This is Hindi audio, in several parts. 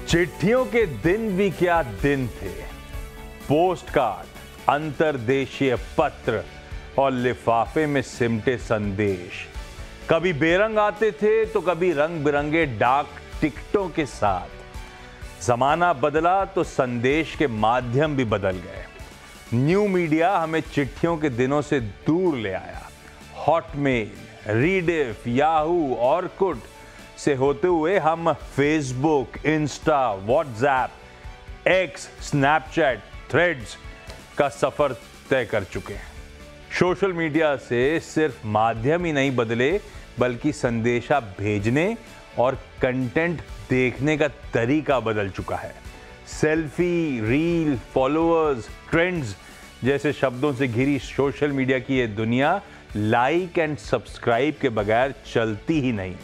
चिट्ठियों के दिन भी क्या दिन थे। पोस्ट कार्ड, अंतरदेशीय पत्र और लिफाफे में सिमटे संदेश कभी बेरंग आते थे तो कभी रंग बिरंगे डाक टिकटों के साथ। जमाना बदला तो संदेश के माध्यम भी बदल गए। न्यू मीडिया हमें चिट्ठियों के दिनों से दूर ले आया। हॉटमेल, रीडिफ, याहू, ऑरकुट से होते हुए हम Facebook, Insta, WhatsApp, x, Snapchat, threads का सफर तय कर चुके हैं। सोशल मीडिया से सिर्फ माध्यम ही नहीं बदले बल्कि संदेशा भेजने और कंटेंट देखने का तरीका बदल चुका है। सेल्फी, रील, फॉलोअर्स, ट्रेंड्स जैसे शब्दों से घिरी सोशल मीडिया की ये दुनिया लाइक एंड सब्सक्राइब के बगैर चलती ही नहीं।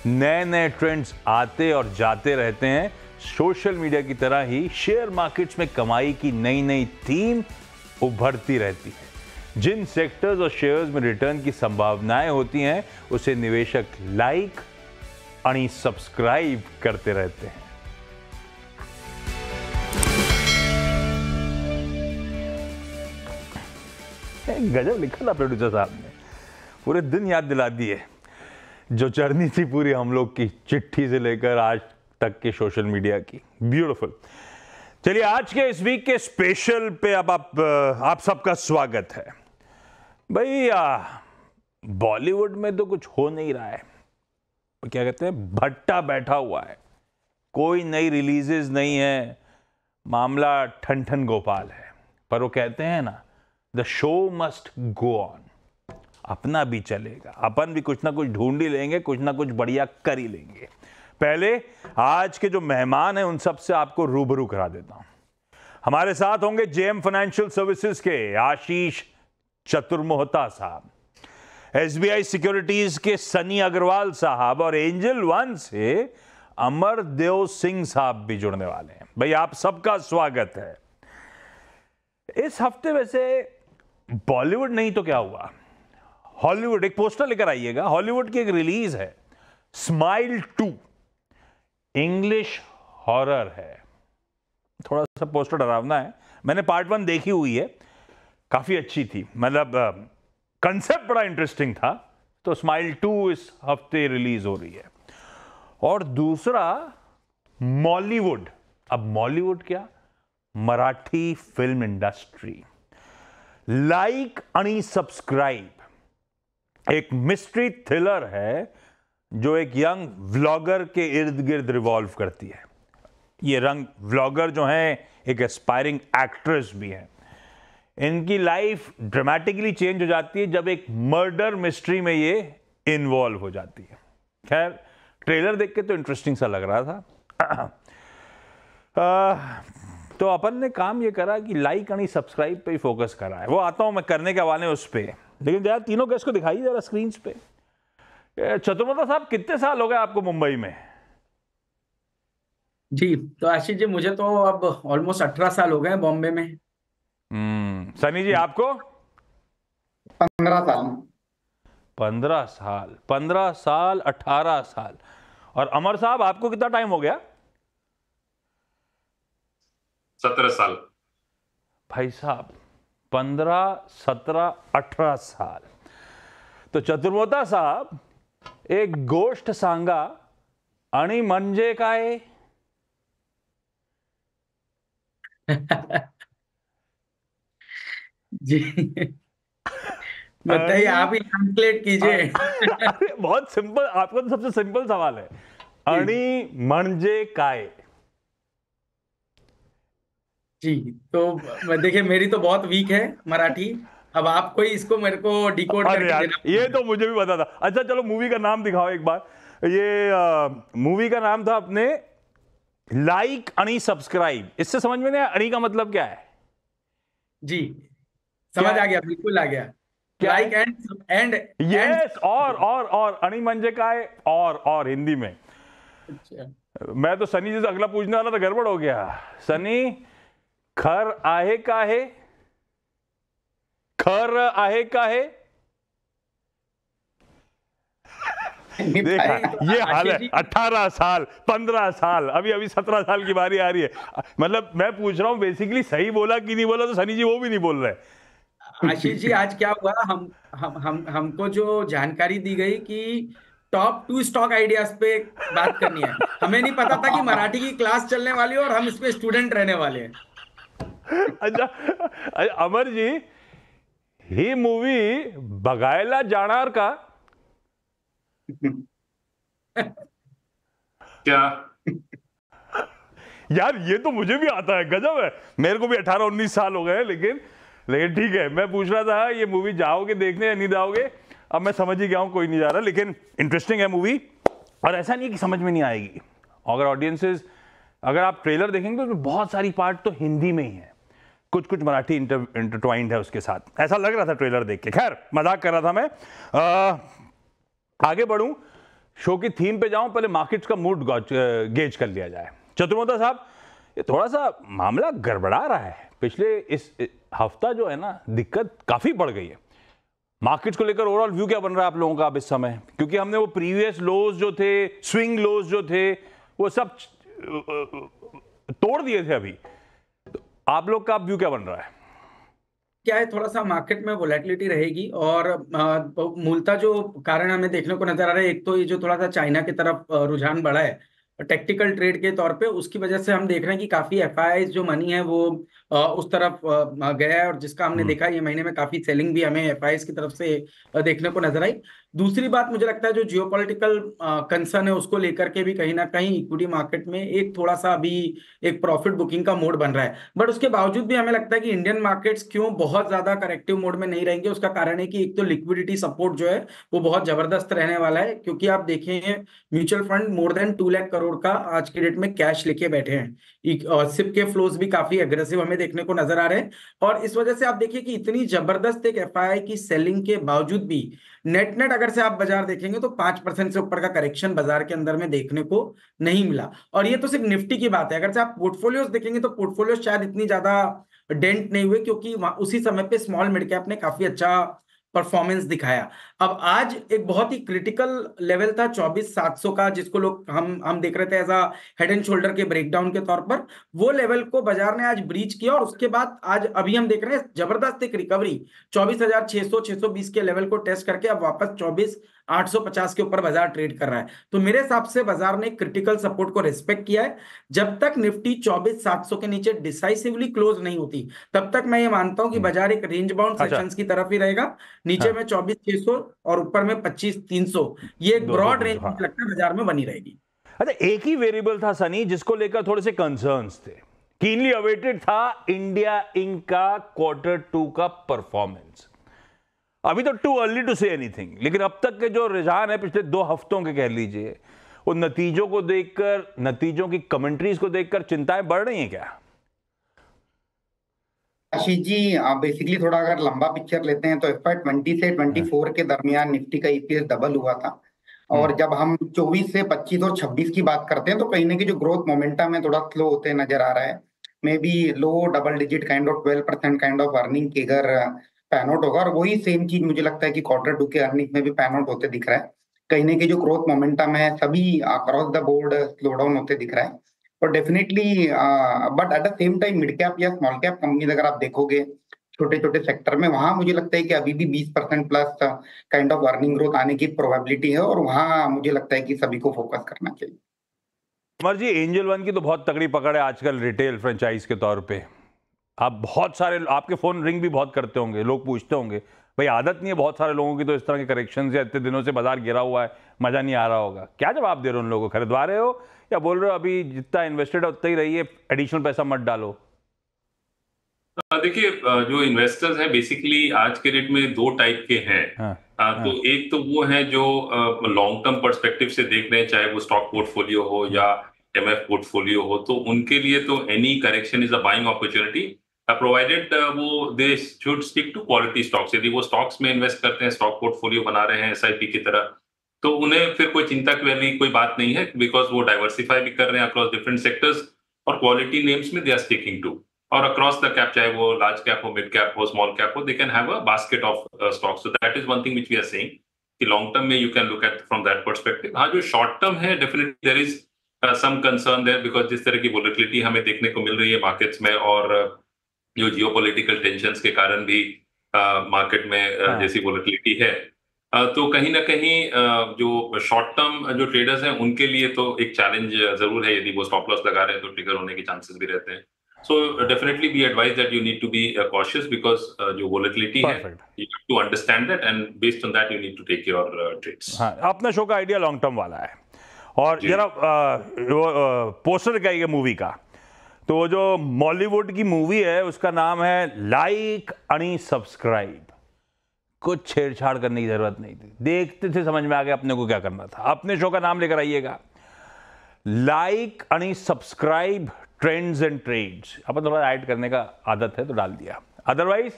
नए नए ट्रेंड्स आते और जाते रहते हैं। सोशल मीडिया की तरह ही शेयर मार्केट्स में कमाई की नई नई थीम उभरती रहती है। जिन सेक्टर्स और शेयर्स में रिटर्न की संभावनाएं होती हैं उसे निवेशक लाइक और सब्सक्राइब करते रहते हैं। गजब लिखा था प्रोड्यूसर साहब ने, पूरे दिन याद दिला दिए जो जर्नी थी पूरी हम लोग की, चिट्ठी से लेकर आज तक के सोशल मीडिया की। ब्यूटीफुल। चलिए आज के इस वीक के स्पेशल पे अब आप सबका स्वागत है। भाई बॉलीवुड में तो कुछ हो नहीं रहा है, क्या कहते हैं, भट्टा बैठा हुआ है, कोई नई रिलीजेस नहीं है, मामला ठन ठन गोपाल है। पर वो कहते हैं ना, the show must go on, अपना भी चलेगा, अपन भी कुछ ना कुछ ढूंढ ही लेंगे, कुछ ना कुछ बढ़िया कर ही लेंगे। पहले आज के जो मेहमान हैं उन सब से आपको रूबरू करा देता हूं। हमारे साथ होंगे जेएम फाइनेंशियल सर्विसेज के आशीष चतुर्मोहता साहब, एसबीआई सिक्योरिटीज के सनी अग्रवाल साहब और एंजल वन से अमरदेव सिंह साहब भी जुड़ने वाले हैं। भाई आप सबका स्वागत है। इस हफ्ते वैसे बॉलीवुड नहीं तो क्या हुआ, हॉलीवुड, एक पोस्टर लेकर आइएगा। हॉलीवुड की एक रिलीज है, स्माइल 2, इंग्लिश हॉरर है। थोड़ा सा पोस्टर डरावना है। मैंने पार्ट 1 देखी हुई है, काफी अच्छी थी, मतलब कंसेप्ट बड़ा इंटरेस्टिंग था। तो स्माइल 2 इस हफ्ते रिलीज हो रही है। और दूसरा मॉलीवुड, अब मॉलीवुड क्या, मराठी फिल्म इंडस्ट्री, लाइक आणि सब्सक्राइब एक मिस्ट्री थ्रिलर है जो एक यंग व्लॉगर के इर्द गिर्द रिवॉल्व करती है। ये रंग व्लॉगर जो हैं एक एस्पायरिंग एक्ट्रेस भी हैं। इनकी लाइफ ड्रामेटिकली चेंज हो जाती है जब एक मर्डर मिस्ट्री में ये इन्वॉल्व हो जाती है। खैर ट्रेलर देख के तो इंटरेस्टिंग सा लग रहा था। तो अपन ने काम ये करा कि लाइक आणि सब्सक्राइब पे ही फोकस करा है। वो आता हूं मैं करने के हवाले उस पे, लेकिन जरा तीनों गेस्ट को दिखाइए जरा स्क्रीन पे। चतुर्मोहता साहब, कितने साल हो गए आपको मुंबई में? जी तो आशीष जी, मुझे तो अब ऑलमोस्ट 18 साल हो गए बॉम्बे में। सनी जी आपको? 15 साल। 15 साल, 15 साल, 18 साल। और अमर साहब आपको कितना टाइम हो गया? 17 साल। भाई साहब 15, 17, 18 साल। तो चतुर्मोहता साहब, एक गोष्ट सांगा आणि म्हणजे काय? जी बताइए, आप ही ट्रांसलेट कीजिए। बहुत सिंपल, आपका तो सबसे सिंपल सवाल है। आणि म्हणजे काय? जी तो देखिए, मेरी तो बहुत वीक है मराठी। अब आप कोई इसको मेरे को डिकोड अरे करके यार, देना। ये तो मुझे भी पता था। अच्छा चलो, मूवी का नाम दिखाओ एक बार। ये मूवी का नाम था अपने लाइक आणि सब्सक्राइब। इससे समझ में नहीं आया अणी का मतलब क्या है? जी समझ आ गया, बिल्कुल आ गया। लाइक एंड यस, और अणी म्हणजे काय, और हिंदी में। अच्छा, मैं तो सनी जी से अगला पूछने वाला था, गड़बड़ हो गया। सनी, खर आहे का है? खर आहे का है? नहीं देखा, पाए। ये हाल है। आशीष जी 18 साल, 15 साल, अभी अभी 17 साल की बारी आ रही है। मतलब मैं पूछ रहा हूँ बेसिकली सही बोला कि नहीं बोला, तो सनी जी वो भी नहीं बोल रहे। आशीष जी आज क्या हुआ, हम हमको जो जानकारी दी गई कि टॉप 2 स्टॉक आइडियाज पे बात करनी है। हमें नहीं पता था कि मराठी की क्लास चलने वाली है और हम इस पे स्टूडेंट रहने वाले हैं। अच्छा, अमर जी, ही मूवी बघायला जाणार का? क्या? यार ये तो मुझे भी आता है, गजब है। मेरे को भी 18-19 साल हो गए हैं, लेकिन ठीक है। मैं पूछ रहा था ये मूवी जाओगे देखने या नहीं जाओगे? अब मैं समझ ही गया हूं कोई नहीं जा रहा, लेकिन इंटरेस्टिंग है मूवी। और ऐसा नहीं है कि समझ में नहीं आएगी। अगर ऑडियंसेस, अगर आप ट्रेलर देखेंगे तो बहुत सारी पार्ट तो हिंदी में ही है, कुछ कुछ मराठी इंटरट्वाइंड है उसके साथ, ऐसा लग रहा था ट्रेलर देख के। खैर, मजाक कर रहा था मैं। आगे बढ़ूं, शो की थीम पे जाऊं, पहले मार्केट्स का मूड गेज कर लिया जाए। चतुर्वेदी साहब, ये थोड़ा सा मामला गड़बड़ा रहा है। पिछले इस हफ्ता जो है ना, दिक्कत काफी बढ़ गई है। मार्केट्स को लेकर ओवरऑल व्यू क्या बन रहा है आप लोगों का अब इस समय? क्योंकि हमने वो प्रीवियस लोज जो थे, स्विंग लोज जो थे, वो सब तोड़ दिए थे। अभी तो आप लोग का व्यू क्या बन रहा है? क्या है, थोड़ा सा मार्केट में वोलेटिलिटी रहेगी और मूलतः जो कारण हमें देखने को नजर आ रहा है, एक तो ये जो थोड़ा सा चाइना की तरफ रुझान बढ़ा है टेक्टिकल ट्रेड के तौर पे, उसकी वजह से हम देख रहे हैं कि काफी एफआईआई जो मनी है वो उस तरफ गया है, और जिसका हमने देखा ये महीने में काफी सेलिंग भी हमें एफआईआई की तरफ से देखने को नजर आई। दूसरी बात, मुझे लगता है जो जियोपॉलिटिकल कंसर्न है उसको लेकर के भी कहीं ना कहीं इक्विटी मार्केट में एक थोड़ा सा अभी एक प्रॉफिट बुकिंग का मोड बन रहा है। बट उसके बावजूद भी हमें लगता है कि इंडियन मार्केट्स क्यों बहुत ज्यादा करेक्टिव मोड में नहीं रहेंगे, उसका कारण है कि एक तो लिक्विडिटी सपोर्ट जो है वो बहुत जबरदस्त रहने वाला है। क्योंकि आप देखें, mutual fund more than 2 lakh crore का आज की डेट में कैश लेके बैठे हैं, और सिप के फ्लोज भी काफी एग्रेसिव हमें देखने को नजर आ रहे हैं। और इस वजह से आप देखिए कि इतनी जबरदस्त एक एफआईआई की सेलिंग के बावजूद भी नेट नेट अगर से आप बाजार देखेंगे तो 5% से ऊपर का करेक्शन बाजार के अंदर में देखने को नहीं मिला। और ये तो सिर्फ निफ्टी की बात है। अगर से आप पोर्टफोलियोज देखेंगे तो पोर्टफोलियो शायद इतनी ज्यादा डेंट नहीं हुए, क्योंकि उसी समय पे स्मॉल मिड कैप ने काफी अच्छा परफॉर्मेंस दिखाया। अब आज एक बहुत ही क्रिटिकल लेवल था 24,700 का, जिसको लोग हम देख रहे थे as a head and shoulder के ब्रेकडाउन के तौर पर। वो लेवल को बाजार ने आज ब्रीच किया, और उसके बाद आज अभी हम देख रहे हैं जबरदस्त एक रिकवरी 24,600 620 के लेवल को टेस्ट करके अब वापस 24,850 के ऊपर बाजार ट्रेड कर रहा है। तो मेरे हिसाब से बाजार ने क्रिटिकल सपोर्ट को रिस्पेक्ट किया है। जब तक निफ्टी 24,700 के नीचे डिसाइसिवली क्लोज नहीं होती, तब तक मैं ये मानता हूं कि बाजार एक रेंज बाउंड अच्छा। सेक्शंस की तरफ ही रहेगा। नीचे हाँ। में 24,600 और ऊपर में 25,300, ये एक 200, ब्रॉड रेंज 200, हाँ। मुझे लगता है बाजार में बनी रहेगी। अच्छा, एक ही वेरिएबल था सनी जिसको लेकर थोड़े से कंसर्न्स थे, कीनली अवेटेड था इंडिया इंक का Q2 का परफॉर्मेंस। अभी तो too early to say anything, लेकिन अब तक के जो रुझान है पिछले 2 हफ्तों के कह लीजिए, वो नतीजों को देखकर, नतीजों की कमेंट्रीज को देखकर चिंताएं बढ़ रही हैं क्या? आशीष जी, बेसिकली थोड़ा अगर लंबा पिक्चर लेते हैं तो FY 20 से 24 के दरमियान निफ्टी का ईपीएस डबल हुआ था। और जब हम 24 से 25 और 26 की बात करते हैं तो कहीं ना कहीं जो ग्रोथ मोमेंटम है थोड़ा स्लो होते नजर आ रहा है। May be low double digit kind of 12% kind of earning के अगर पैन आउट होगा, और वही सेम चीज मुझे लगता है कि Q2 के अर्निंग में भी पैन आउट होते दिख रहा है। कहीं ना कहीं जो ग्रोथ मोमेंटम है सभी across the board slow down होते दिख रहा है। और definitely, but at the same time mid cap या स्मॉल कैप कंपनीज अगर आप देखोगे छोटे छोटे सेक्टर में, वहां मुझे लगता है कि अभी भी 20% plus kind of earning growth आने की प्रोबेबिलिटी है, और वहां मुझे लगता है कि सभी को फोकस करना चाहिए। अमर जी, एंजल वन की तो बहुत तगड़ी पकड़ है आजकल रिटेल फ्रेंचाइज के तौर पे। आप बहुत सारे, आपके फोन रिंग भी बहुत करते होंगे, लोग पूछते होंगे, भाई आदत नहीं है बहुत सारे लोगों की तो इस तरह के करेक्शन या इतने दिनों से बाजार गिरा हुआ है, मजा नहीं आ रहा होगा, क्या जवाब दे रहे हो उन लोगों को? खरीदवा रहे हो या बोल रहे हो अभी जितना इन्वेस्टेड है उतना ही रहिए, एडिशनल पैसा मत डालो? देखिए, जो इन्वेस्टर्स हैं बेसिकली आज के डेट में 2 टाइप के हैं। हाँ, तो एक तो वो है जो लॉन्ग टर्म पर्सपेक्टिव से देख रहे हैं, चाहे वो स्टॉक पोर्टफोलियो हो या एमएफ पोर्टफोलियो हो, तो उनके लिए तो any correction is a buying opportunity, provided वो they should stick to quality stocks. यदि वो स्टॉक्स में इन्वेस्ट करते हैं, स्टॉक पोर्टफोलियो बना रहे हैं एसआईपी की तरह, तो उन्हें फिर कोई चिंता की वाली कोई बात नहीं है, बिकॉज वो डाइवर्सिफाई भी कर रहे हैं अक्रॉस डिफरेंट सेक्टर्स, और क्वालिटी नेम्स में दे आर स्टिकिंग टू। और अक्रॉस द कैप, चाहे वो लार्ज कैप हो, मिड कैप हो, स्मॉल कैप हो, they can have a basket of stocks. So that is one thing which we are saying कि लॉन्ग टर्म में you can look at from that perspective. हाँ, जो शॉर्ट टर्म है definitely there is some concern there, because जिस तरह की वोलेटिलिटी हमें देखने को मिल रही है मार्केट्स में, और जो जियोपॉलिटिकल टेंशंस के कारण भी मार्केट में जैसी वोलेटिलिटी है, तो कहीं ना कहीं जो शॉर्ट टर्म जो ट्रेडर्स हैं उनके लिए तो एक चैलेंज जरूर है। यदि वो स्टॉप लॉस लगा रहे हैं तो ट्रिगर होने के चांसेस भी रहते हैं। So definitely we advise that you need to be cautious, because जो वोलेटिलिटी है you have to understand that, and based on that you need to take your trades. हाँ, अपना शो का आइडिया लॉन्ग टर्म वाला है। और जरा पोस्टर का ये मूवी का, तो जो बॉलीवुड की मूवी है उसका नाम है लाइक अनि सब्सक्राइब। कुछ छेड़छाड़ करने की जरूरत नहीं थी, देखते थे समझ में आ गया अपने को क्या करना था। अपने शो का नाम लेकर आइएगा, लाइक अनि सब्सक्राइब ट्रेंड्स एंड ट्रेड्स। अपन थोड़ा ऐड करने का आदत है तो डाल दिया, अदरवाइज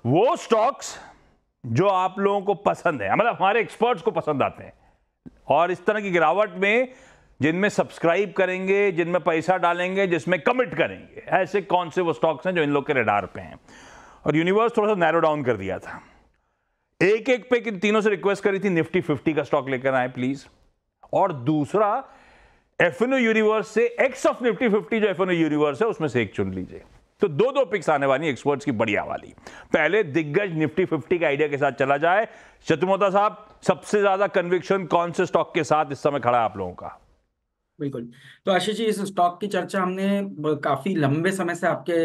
वो स्टॉक्स जो आप लोगों को पसंद है, मतलब हमारे एक्सपर्ट्स को पसंद आते हैं, और इस तरह की गिरावट में जिनमें सब्सक्राइब करेंगे, जिनमें पैसा डालेंगे, जिसमें कमिट करेंगे, ऐसे कौन से वो स्टॉक्स हैं जो इन लोग के रडार पे हैं। और यूनिवर्स थोड़ा सा नैरो डाउन कर दिया था, एक एक पे तीनों से रिक्वेस्ट करी थी निफ्टी 50 का स्टॉक लेकर आए प्लीज, और दूसरा एफएनओ यूनिवर्स से एक्स ऑफ निफ्टी 50 जो एफएनओ यूनिवर्स है उसमें से एक चुन लीजिए। तो दो पिक्स आने वाली एक्सपर्ट्स की बढ़िया वाली। पहले दिग्गज निफ्टी 50 का आइडिया के साथ चला जाए। शत्रुमोता साहब, सबसे ज्यादा कन्विक्शन कौन से स्टॉक के साथ इस समय खड़ा है आप लोगों का? बिल्कुल, तो आशीष जी, इस स्टॉक की चर्चा हमने काफी लंबे समय से आपके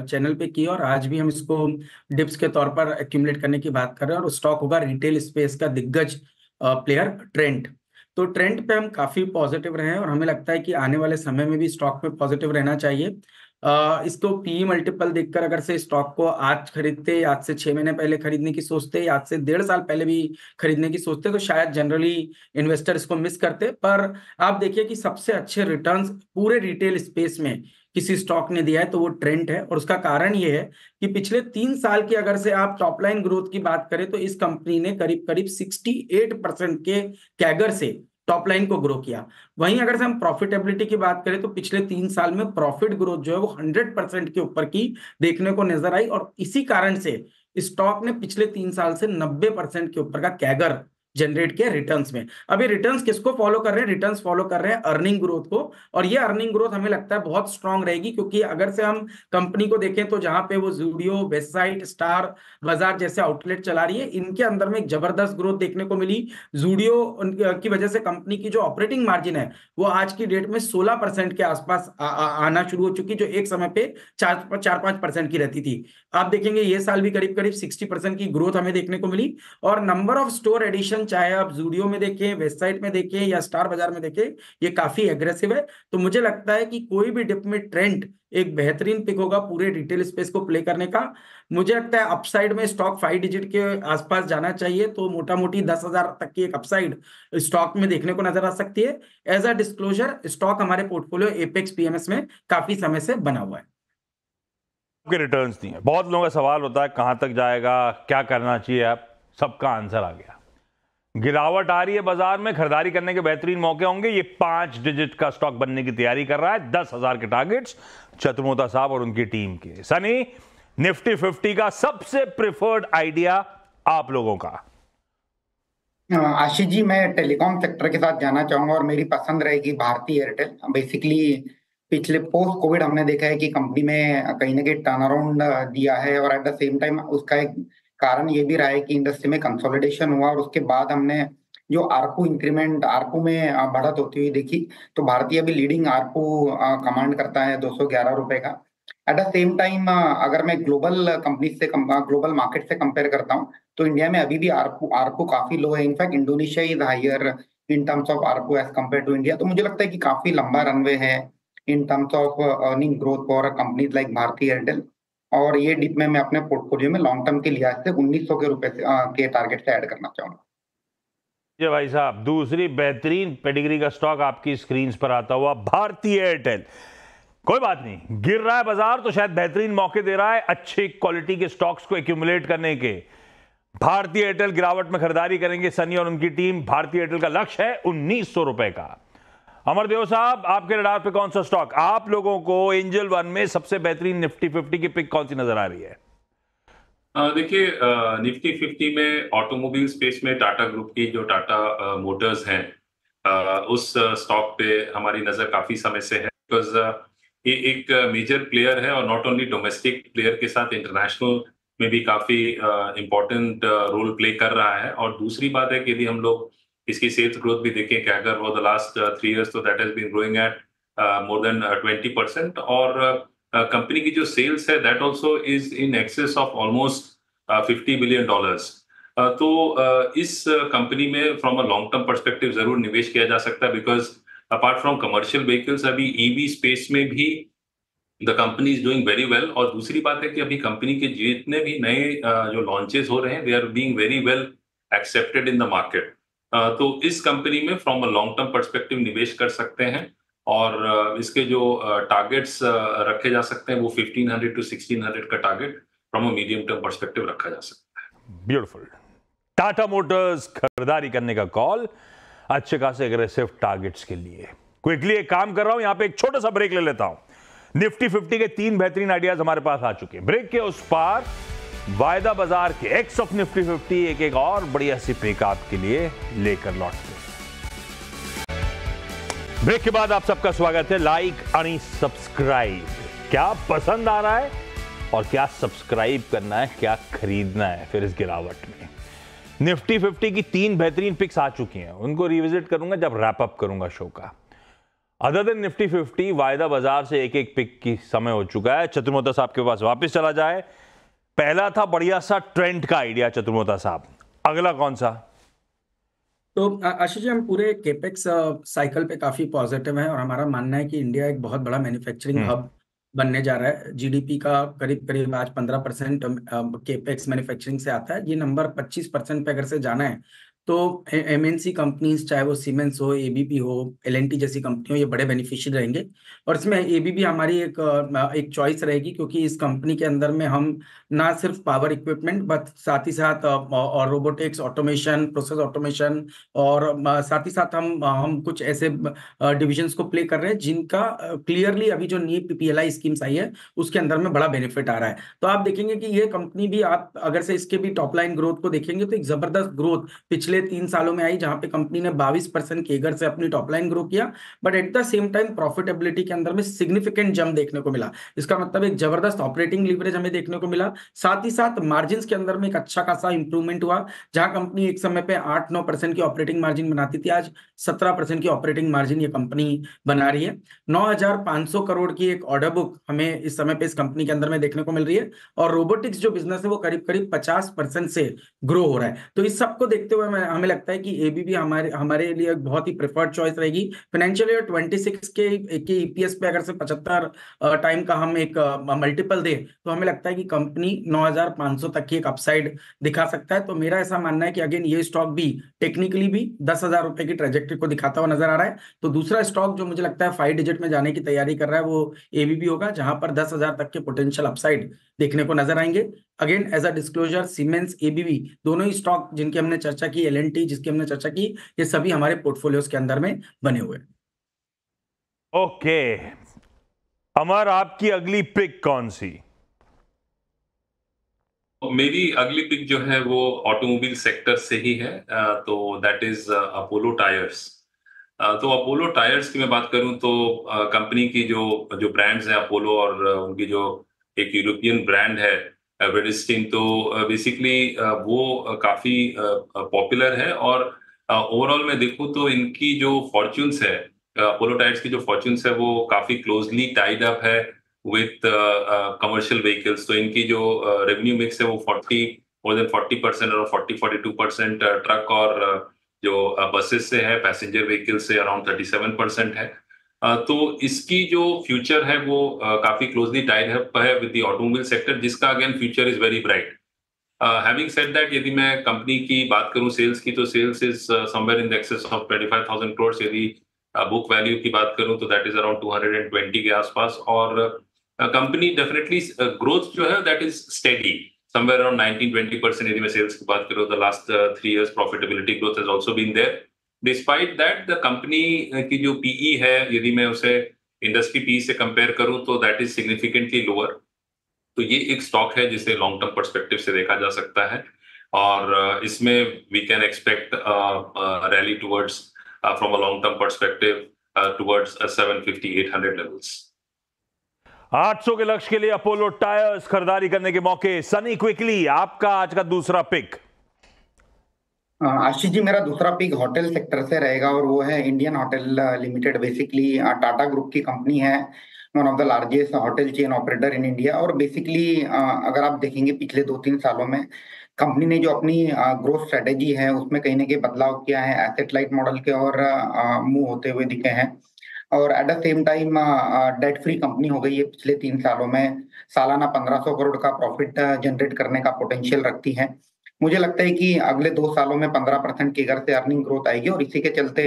चैनल पे की, और आज भी हम इसको डिप्स के तौर पर एक्यूमुलेट करने की बात कर रहे हैं। और स्टॉक होगा रिटेल स्पेस का दिग्गज प्लेयर ट्रेंट। तो ट्रेंट पे हम काफी पॉजिटिव रहे हैं, और हमें लगता है कि आने वाले समय में भी स्टॉक में पॉजिटिव रहना चाहिए। इसको पी मल्टीपल देखकर अगर से स्टॉक को आज खरीदते, आज से 6 महीने पहले खरीदने की सोचते, आज से 1.5 साल पहले भी खरीदने की सोचते, तो शायद जनरली इन्वेस्टर इसको मिस करते। पर आप देखिए कि सबसे अच्छे रिटर्न्स पूरे रिटेल स्पेस में किसी स्टॉक ने दिया है तो वो ट्रेंट है। और उसका कारण ये है कि पिछले 3 साल की अगर से आप टॉप लाइन ग्रोथ की बात करें तो इस कंपनी ने करीब करीब 68% के कैगर से टॉप लाइन को ग्रो किया। वहीं अगर से हम प्रॉफिटेबिलिटी की बात करें तो पिछले 3 साल में प्रॉफिट ग्रोथ जो है वो 100% के ऊपर की देखने को नजर आई, और इसी कारण से स्टॉक ने पिछले 3 साल से 90% के ऊपर का कैगर जनरेट किया रिटर्न्स में। अब ये रिटर्न्स किसको फॉलो कर रहे हैं? रिटर्न्स फॉलो कर रहे हैं अर्निंग ग्रोथ को, और ये अर्निंग ग्रोथ हमें लगता है बहुत स्ट्रांग रहेगी, क्योंकि अगर से हम कंपनी को देखें तो जहां पे वो ज़ूडियो, वेबसाइट, स्टार बाजार जैसे आउटलेट चला रही है, इनके अंदर में एक जबरदस्त ग्रोथ देखने को मिली। ज़ूडियो की वजह से कंपनी की जो ऑपरेटिंग मार्जिन है वो आज की डेट में 16% के आसपास आना शुरू हो चुकी, जो एक समय पे 4-5% की रहती थी। आप देखेंगे ये साल भी करीब करीब 60% की ग्रोथ हमें देखने को मिली। और नंबर ऑफ स्टोर एडिशन चाहे आप ज़ूडियो में देखें, वेबसाइट में देखें या स्टार बाजार में देखें, ये काफी एग्रेसिव है। तो मुझे लगता है कि कोई भी डिप में ट्रेंड एक बेहतरीन पिक होगा पूरे रिटेल स्पेस को प्ले करने का। मुझे लगता है अपसाइड में स्टॉक 5 डिजिट के आसपास जाना चाहिए, तो मोटा मोटी 10,000 तक की एक अपसाइड स्टॉक में देखने को नजर आ सकती है। एज अ डिस्क्लोजर, स्टॉक हमारे पोर्टफोलियो एपेक्स पीएमएस में काफी समय से बना हुआ है। आपके रिटर्न्स नहीं है, बहुत लोगों का सवाल होता है कहां तक जाएगा, क्या करना चाहिए। आप सबका आंसर आ गया। गिरावट आ रही है बाजार में, खरीदारी करने के बेहतरीन मौके होंगे। ये 5 डिजिट का स्टॉक बनने की तैयारी कर रहा है, 10,000 के टारगेट्स शत्रुमोता साहब और उनकी टीम के। सनी, निफ्टी 50 का सबसे प्रिफर्ड आइडिया आप लोगों का? आशीष जी, मैं टेलीकॉम सेक्टर के साथ जाना चाहूंगा, और मेरी पसंद रहेगी भारती एयरटेल। बेसिकली पिछले पोस्ट कोविड हमने देखा है कि कंपनी में कहीं ना कहीं टर्न अराउंड दिया है, और एट द सेम टाइम उसका एक कारण ये भी रहा है कि इंडस्ट्री में कंसोलिडेशन हुआ, और उसके बाद हमने जो आरपू इंक्रीमेंट, आरपू में बढ़त होती हुई देखी। तो भारतीय अभी लीडिंग आरपू कमांड करता है 211 रुपए का। एट द सेम टाइम अगर मैं ग्लोबल कंपनी से, ग्लोबल मार्केट से कंपेयर करता हूँ, तो इंडिया में अभी भी आरपू काफी लो है। In fact Indonesia is higher in terms of ARPU as compare to India. तो मुझे लगता है कि काफी लंबा रनवे है in terms of earning growth for companies like Bharti Airtel. और ये डिप में मैं अपने पोर्टफोलियो में लॉन्ग टर्म के लिहाज से 1900 के रुपए के टारगेट से ऐड करना चाहूंगा। जी भाई साहब, दूसरी बेहतरीन पेडिग्री का स्टॉक आपकी स्क्रीन पर आता हुआ भारती एयरटेल। कोई बात नहीं, गिर रहा है बाजार तो शायद बेहतरीन मौके दे रहा है अच्छी क्वालिटी के स्टॉक्स को एक्यूमुलेट करने के। भारती एयरटेल गिरावट में खरीदारी करेंगे सनी और उनकी टीम। भारती एयरटेल का लक्ष्य है 1900 रुपए का। अमरदेव साहब, आपके रडार पे कौन सा स्टॉक? आप लोगों को एंजल वन में सबसे बेहतरीन निफ्टी 50 की पिक कौन सी नजर आ रही है? देखिए, निफ्टी 50 में ऑटोमोबाइल स्पेस में टाटा ग्रुप की जो टाटा मोटर्स हैं, उस स्टॉक पे हमारी नजर काफी समय से है, बिकॉज ये एक मेजर प्लेयर है और नॉट ओनली डोमेस्टिक प्लेयर के साथ इंटरनेशनल में भी काफी इम्पोर्टेंट रोल प्ले कर रहा है। और दूसरी बात है कि यदि हम लोग इसकी सेल्स ग्रोथ भी देखें कि अगर वो द लास्ट 3 years, तो that has been growing at more than 20%। और कंपनी की जो सेल्स है that also is in excess of almost $50 billion। तो इस कंपनी में from a long term perspective जरूर निवेश किया जा सकता है, because apart from commercial vehicles अभी ईवी स्पेस में भी the company is doing very well. और दूसरी बात है कि अभी कंपनी के जितने भी नए जो लॉन्चेस हो रहे हैं they are being very well accepted in the market. तो इस कंपनी में from a long term perspective निवेश कर सकते हैं। और इसके जो टारगेट्स रखे जा सकते हैं वो 1500 to 1600 का target from a medium term perspective रखा जा सकता है। ब्यूटीफुल। टाटा मोटर्स खरीदारी करने का कॉल अच्छे खासे एग्रेसिव टारगेट्स के लिए। क्विकली एक काम कर रहा हूं, यहां पे एक छोटा सा ब्रेक ले लेता हूं। निफ्टी 50 के 3 बेहतरीन आइडियाज हमारे पास आ चुके हैं। ब्रेक के उस पार वायदा बाजार के एक्स ऑफ निफ्टी 50 एक और बढ़िया सी पिक आपके लिए लेकर लौटते हैं। ब्रेक के बाद आप सबका स्वागत है। लाइक आणि सब्सक्राइब, क्या पसंद आ रहा है और क्या सब्सक्राइब करना है, क्या खरीदना है फिर इस गिरावट में। निफ्टी 50 की 3 बेहतरीन पिक्स आ चुकी हैं, उनको रिविजिट करूंगा जब रैप अप करूंगा शो का। अदर देन निफ्टी 50 वायदा बाजार से एक एक पिक की समय हो चुका है। चतुर्मोता साहब के पास वापस चला जाए। पहला था बढ़िया सा ट्रेंड का आइडिया चतुर्मोता साहब, अगला कौन सा? तो आशीष जी, हम पूरे केपेक्स साइकिल पे काफी पॉजिटिव हैं और हमारा मानना है कि इंडिया एक बहुत बड़ा मैन्युफैक्चरिंग हब बनने जा रहा है। जीडीपी का करीब करीब आज 15% केपेक्स मैन्युफैक्चरिंग से आता है। ये नंबर 25% पे अगर से जाना है तो एमएनसी कंपनीज, चाहे वो सीमेंस हो, एबीबी हो, एलएनटी जैसी कंपनी हो, ये बड़े बेनिफिशियल रहेंगे। और इसमें एबीबी हमारी एक चॉइस रहेगी, क्योंकि इस कंपनी के अंदर में हम ना सिर्फ पावर इक्विपमेंट बट साथ ही साथ और रोबोटिक्स, ऑटोमेशन, प्रोसेस ऑटोमेशन और साथ ही साथ हम कुछ ऐसे डिविजन्स को प्ले कर रहे हैं जिनका क्लियरली अभी जो नई पीएलआई स्कीम्स आई है उसके अंदर में बड़ा बेनिफिट आ रहा है। तो आप देखेंगे कि ये कंपनी भी, आप अगर से इसके भी टॉप लाइन ग्रोथ को देखेंगे तो एक जबरदस्त ग्रोथ पिछले 3 सालों में आई, जहां पे कंपनी ने 22% केगर से अपनी टॉप लाइन ग्रो किया। But at the same time profitability के अंदर में सिग्निफिकेंट जंप देखने को मिला। इसका मतलब एक जबरदस्त ऑपरेटिंग लीवरेज हमें देखने को मिला। साथ ही साथ मार्जिन के अंदर में एक अच्छा खासा इंप्रूवमेंट हुआ। जहां कंपनी एक समय पे 8-9% की ऑपरेटिंग मार्जिन बनाती थी, आज 17% की ऑपरेटिंग मार्जिन ये कंपनी बना रही है। 9,500 करोड़ की एक ऑर्डर बुक हमें इस समय पे इस कंपनी के अंदर में देखने को मिल रही है। और रोबोटिक्स जो बिजनेस है वो करीब करीब 50% से ग्रो हो रहा है। तो इस सबको देखते हुए हमें लगता है कि एबीबी हमारे लिए एक बहुत ही प्रेफर्ड चॉइस रहेगी। फाइनेंशियल ईयर 26 के ईपीएस पे अगर से 75 टाइम का हम एक मल्टीपल दे तो हमें लगता है कि कंपनी 9,500 तक की एक अपसाइड दिखा सकता है। तो मेरा ऐसा मानना है कि अगेन ये स्टॉक भी टेक्निकली भी 10,000 रुपए की ट्रेजेक्टरी को दिखाता हुआ नजर आ रहा है। तो दूसरा स्टॉक जो मुझे लगता है 5 डिजिट में जाने की तैयारी कर रहा है वो एबीबी होगा, जहां पर 10,000 तक के पोटेंशियल अपसाइड देखने को नजर आएंगे। Again as a disclosure, Siemens, ABB दोनों ही स्टॉक जिनकी हमने चर्चा की, एलएनटी जिसकी हमने चर्चा की, ये सभी हमारे पोर्टफोलियोज के अंदर में बने हुए हैं। ओके अमर, आपकी अगली पिक कौन सी? मेरी अगली पिक जो है वो ऑटोमोबाइल सेक्टर से ही है, तो दैट इज अपोलो टायर्स। तो अपोलो टायर्स की मैं बात करूं तो कंपनी की जो जो ब्रांड्स हैं अपोलो और उनकी जो एक यूरोपियन ब्रांड है वेडिस्टीन, तो बेसिकली वो काफी पॉपुलर है। और ओवरऑल मैं देखूं तो इनकी जो फॉर्च्यून्स है, अपोलो टायर्स की जो फॉर्च्यून्स है वो काफी क्लोजली टाइड अप है विथ कमर्शियल व्हीकल्स। तो इनकी जो रेवेन्यू मिक्स है वो मोर देन 40% और 42% ट्रक और जो बसेस से है, पैसेंजर व्हीकल से अराउंड 37% है। तो इसकी जो फ्यूचर है वो काफी क्लोजली टाइड है विद द ऑटोमोबाइल सेक्टर, जिसका again future is very bright. Having said that, यदि मैं कंपनी की बात करूं सेल्स की, तो sales is somewhere in the excess of 25,000 crore. यदि बुक वैल्यू की बात करूं तो दैट इज अराउंड 220 के आसपास। और कंपनी डेफिनेटली ग्रोथ जो है that is steady, somewhere around 19-20%। यदि मैं सेल्स की बात करूं, the last 3 years profitability growth has also been there. Despite that, the company की जो PE है, यदि मैं उसे इंडस्ट्री PE से कंपेयर करूं तो that is significantly lower. तो ये एक स्टॉक है जिसे लॉन्ग टर्म पर्सपेक्टिव से देखा जा सकता है, और इसमें we can expect rally towards from a long term perspective towards 750-800 levels. 800 के लक्ष्य के लिए अपोलो टायर्स खरीदारी करने के मौके। सनी, क्विकली आपका आज का दूसरा पिक। आशीष जी, मेरा दूसरा पिक होटल सेक्टर से रहेगा और वो है Indian hotel limited. Basically Tata group की कंपनी है, one of the largest hotel chain operator in India. और बेसिकली अगर आप देखेंगे पिछले 2-3 सालों में कंपनी ने जो अपनी ग्रोथ स्ट्रेटेजी है उसमें कहीं ना कहीं बदलाव किया है, एसेट लाइट मॉडल के और मूव होते हुए दिखे हैं। और at the same time debt free company हो गई है। पिछले 3 सालों में सालाना 1500 करोड़ का प्रॉफिट जनरेट करने का पोटेंशियल रखती है। मुझे लगता है कि अगले 2 सालों में 15% की से अर्निंग ग्रोथ आएगी और इसी के चलते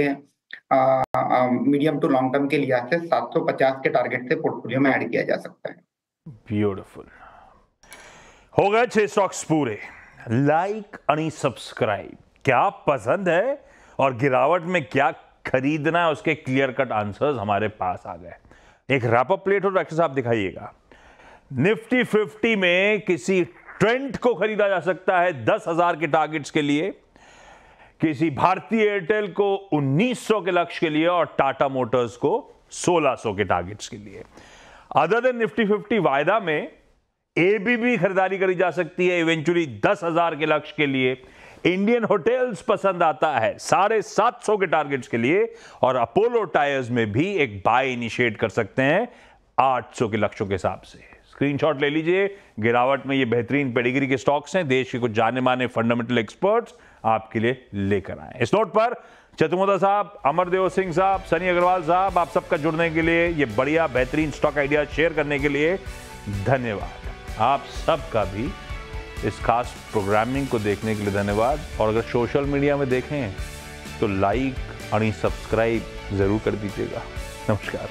मीडियम टू लॉन्ग टर्म के लिहाज से 750 के टारगेट से पोर्टफोलियो में ऐड किया जा सकता है। ब्यूटीफुल। हो गए 6 स्टॉक्स पूरे। लाइक आणि सब्सक्राइब। क्या पसंद है और गिरावट में क्या खरीदना है, उसके क्लियर कट आंसर्स हमारे पास आ गए। एक रैप अप प्लेट और डॉक्टर साहब दिखाइएगा। निफ्टी 50 में किसी ट्रेंड को खरीदा जा सकता है 10,000 के टारगेट्स के लिए, किसी भारतीय एयरटेल को 1900 के लक्ष्य के लिए और टाटा मोटर्स को 1600 के टारगेट्स के लिए। अदर देन निफ्टी 50 वायदा में एबीबी खरीदारी करी जा सकती है इवेंचुअली 10,000 के लक्ष्य के लिए। इंडियन होटल्स पसंद आता है 750 के टारगेट्स के लिए, और अपोलो टायर्स में भी एक बाय इनिशिएट कर सकते हैं 800 के लक्ष्यों के हिसाब से। स्क्रीनशॉट ले लीजिए। गिरावट में ये बेहतरीन पेडिग्री के स्टॉक्स हैं, देश के कुछ जाने माने फंडामेंटल एक्सपर्ट्स आपके लिए लेकर आए। इस नोट पर चतुर्मोदा साहब, अमरदेव सिंह साहब, सनी अग्रवाल साहब, आप सबका जुड़ने के लिए, ये बढ़िया बेहतरीन स्टॉक आइडिया शेयर करने के लिए धन्यवाद। आप सबका भी इस खास प्रोग्रामिंग को देखने के लिए धन्यवाद। और अगर सोशल मीडिया में देखें तो लाइक और सब्सक्राइब जरूर कर दीजिएगा। नमस्कार।